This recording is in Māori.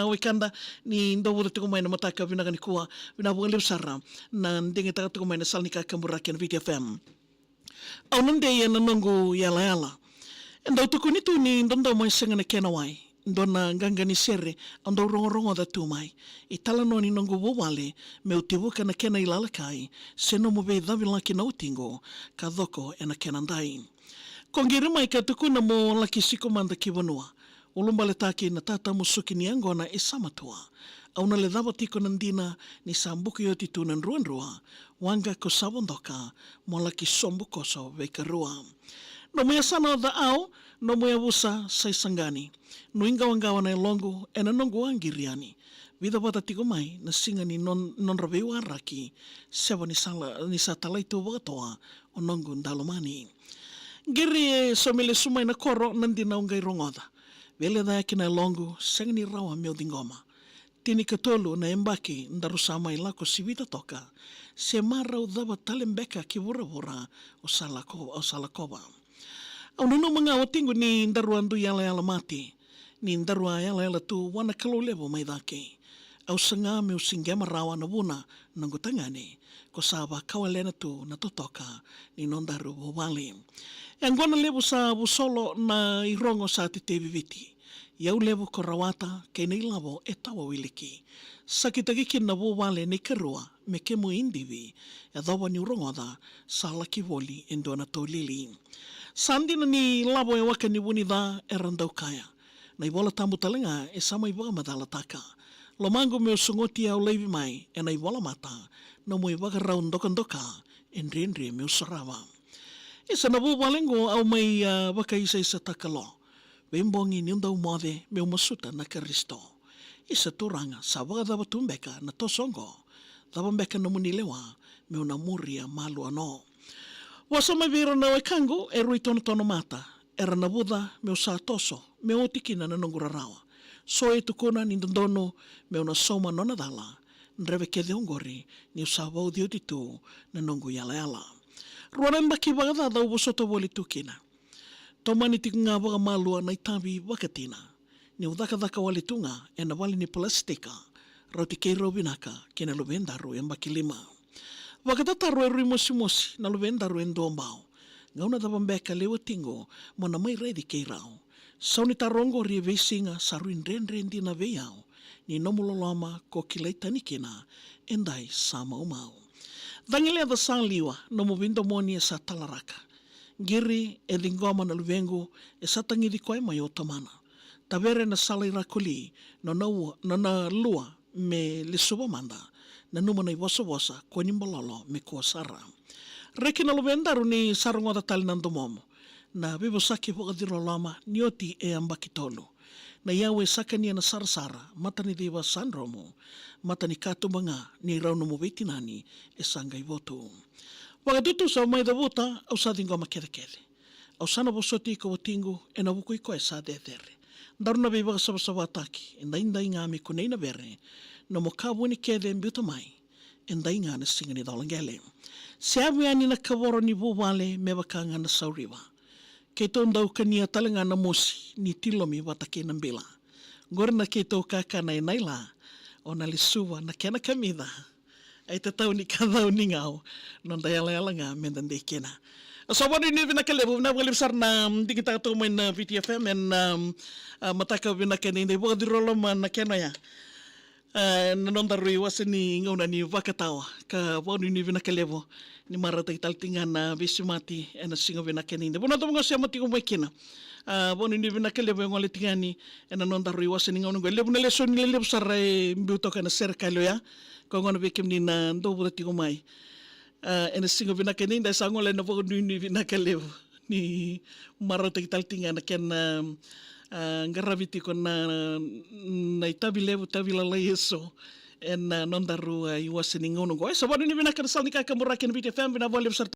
wikanda ni ndo wura tuku mai na mataka vinaga ni kuwa vina wale usara na ndingi taka tuku mai na salnika kamuraki na VTFM. Au nande ya nanongu yala yala. Ndo tuku nitu ni ndondo mai senga na kena wai. Ndona ngangani sere ando rongo da tumai itala no ni nongo wale me utibuka na kena ilala kai seno mo be davi laki na utingo ka doko ena kena ndai kongiri mai ka tukuna mo laki siko manda kiwanua ulumbale taki na tata musuki ni angona e samatua au na le dava tiko nandina ni sambuki yoti tunan ruanrua wanga ko sabondoka mo laki sombu koso vekarua no mea sana da au no mea wusa sai sangani no ingawangawa na longo ena nongo angiriani vida bata tiko mai na singa ni non rabewa raki seba ni satalai tu watoa o nongo ndalomani giri somele sumai na koro nandina ungai rongoda vele da kina longo senga ni rawa meu dingoma tini katolu na embaki ndarusama ilako sivita toka se mara udaba talembeka kivura o salakoba au nuno mga watingu ni ndaruandu yala mati ni ndarua yala tu wana kalolebo mai dake au sanga me usingema rawa na buna nangutangane ko saba kawalena tu na totoka ni nondaru wali angona lebo sa busolo na irongo sa te viviti yau lebo ko rawata ke nei lavo etawa wiliki sakitagiki na wale ni kerua me ke mo indivi e dawa ni urongoda sa laki voli endona tolili sandina ni lavo e waka ni wunida e randau kaya na iwola tambu talenga e sama iwaga madala taka lo mango me usungoti au leivi mai e na iwola mata na mo iwaga raun dokandoka enre me usarawa isa na walengo au mai waka isa takalo Wembongi ni undau mode me umasuta na Kristo. Isa turanga sa waga dava tumbeka na tosongo. Dava mbeka na munilewa me unamuria malu ano. Wasama vira na wekangu e rui tono mata. Era na buda me usa toso me otikina na nongurarawa. So e tukuna ni ndono me una soma nona dala. Nreve kede ungori ni usa wau diutitu na nongu yala. Ruanan baki waga dada ubusoto wali tukina. Tomani tiku ngā waka malua na itawi wakatina. Ni udaka wale tunga e na wale ni plastika. Rauti kei robinaka ke na luvendaru e makilima. Wakatataru e rui mosi na luvendaru e ndombao. Ngauna dava mbeka lewa tingo mo na mai reidi kei rao. Sauni tarongo rie veisinga sa rui nrenrendi na veiao. Ni nomulolama ko kilei tanikina endai sa mau. Dangilea da sang liwa no movindo moni e sa talaraka. Giri e lingoma na luvengo e satangiri koe mai o tamana. Tavere na salai rakuli no na lua me le subamanda na numa na iwasa ko nimbalolo me kua sara. Reki na luvendaru ni sarungoda tali nandomomo. Na bibo saki wakadiro lama nioti e ambaki tolu. Na yawe sakania na sarasara mata ni diwa sanromo. Mata ni katumanga ni raunomo veitinani e sangai votu. Wakadutu sa mai da vuta au sa dingo makede. Au sana bosoti ko watingu e na wuku iko e sa dedere. Ndaru na biwa sabasawa ataki e ndainda inga me kunei na vere no mo kabuni kede mbiuta mai e ndainga na singani dalangele. Se aviani na kaworo ni wale me wakanga na sauriwa. Keito ndau kania talenga na mosi ni tilomi watake na mbila. Ngore na keito kakana e naila o na lisuwa na kena kamida. Ai te tau ni kadau ni ngau non da yala nga mendan de kena so wadi ni vina kale na wali besar na dikita to main na VTFM en mataka vina kene de bo dirolo man na kena ya non da rui wasini ngau na ni vakatawa ka wadi ni vina kale ni marata ital tingan na bisimati en singo vina kene de bona to ngo mati ko mai kena boni ni vina kale ngole tingani en non da rui wasini ngau ngo le bona le son le besar mbuto kana serkalo ya ko ngona bikim ni na ndo buti ko mai ena singo vina kene nda sango le no bo ni vina kale ni marata ital tinga na ken ngaraviti ko na itabile tabila la yeso en non daru i wasini ngono go so boni ni vina kana salnika kamura ken VTFM vina volim